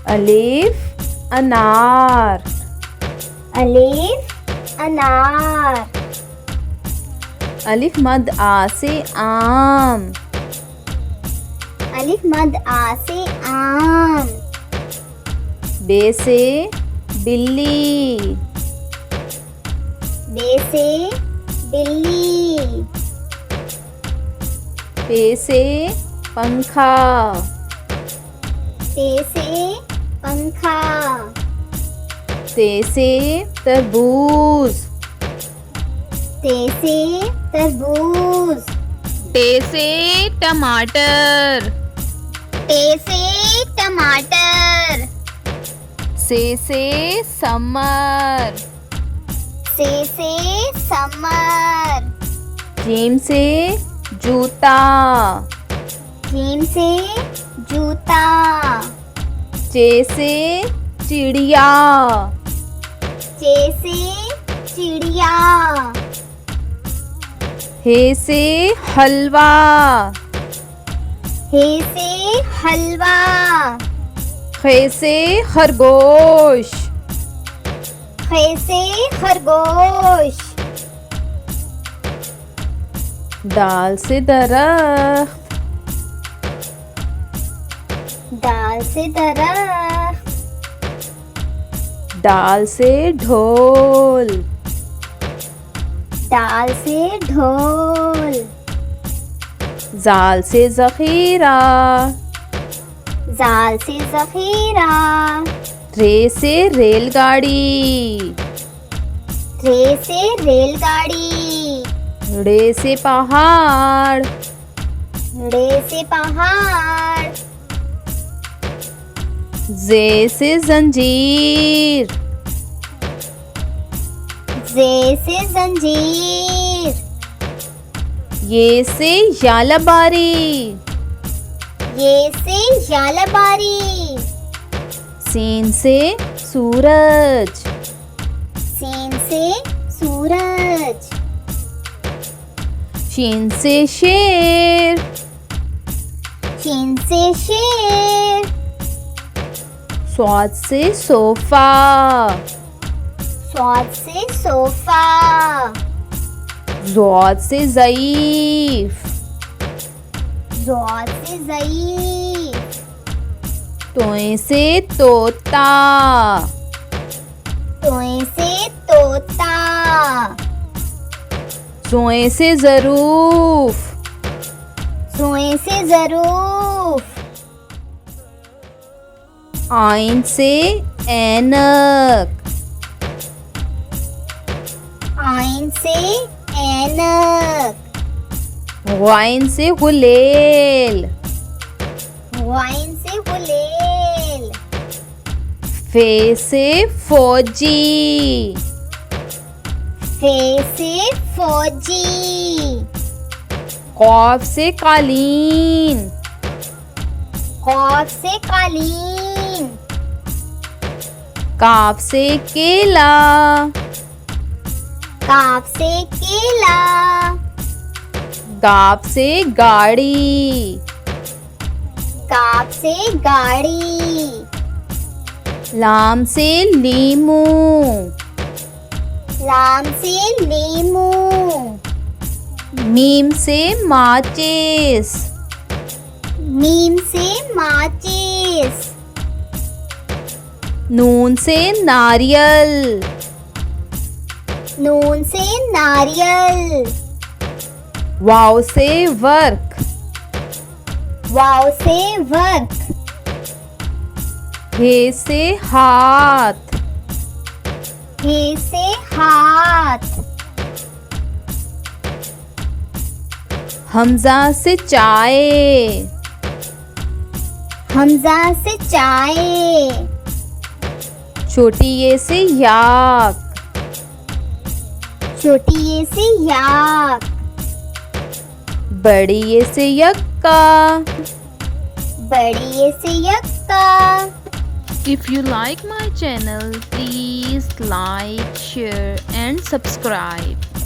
अलिफ अनार। अलिफ अनार। अलिफ मद आ से आम। अलिफ मद आ से आम। बे से बिल्ली। बे से बिल्ली। पे से पंखा। पे से पंखा। ते से तरबूज। ते से तरबूज। टे से टमाटर। टे से टमाटर। से समर। से समर। जीम से जूता। जीम से जूता। चे से चिड़िया। चे से चिड़िया। हे से हलवा। हे से हलवा। खे से खरगोश। खे से खरगोश। दाल से दरख्त। दाल से दरख्त। दाल से ढोल। दाल से ढोल। जाल से जखीरा। जाल से जखीरा। रे से रेलगाड़ी। रे से रेलगाड़ी। रे से पहाड़। रे से पहाड़। जे से जंजीर। जे से जंजीर। ये से यालबारी। ये से यालबारी। सीन से सूरज। सीन से सूरज। शीन से शेर। शीन से शेर। स्वाद से सोफा। स्वाद से सोफा। ज़ौद से ज़ईफ। ज़ौद से ज़ईफ। तोए से तोता। तोए से तोता। ज़ोए से ज़रूफ। ज़ोए से ज़रूफ। आइन से ऐनक। आइन से ऐनक। वाइन से गुलेल। वाइन से गुलेल। फे से फौजी। फे से फौजी। कौफ से कालीन। कौफ से कालीन। काफ से केला। काफ से केला। गाप से गाड़ी। काफ से गाड़ी। लाम से लीमू। लाम से लीमू। मीम से माचिस। मीम से माचिस। नून से नारियल। नून से नारियल। वाव से वर्क। वाव से वर्क। हे से हाथ। हे से हाथ। हमजा से चाय। हमजा से चाय। छोटी ये से याक। छोटी ये से याक। बड़ी ये से यक्का। बड़ी ये से यक्का। If you like my channel, please like, share and subscribe.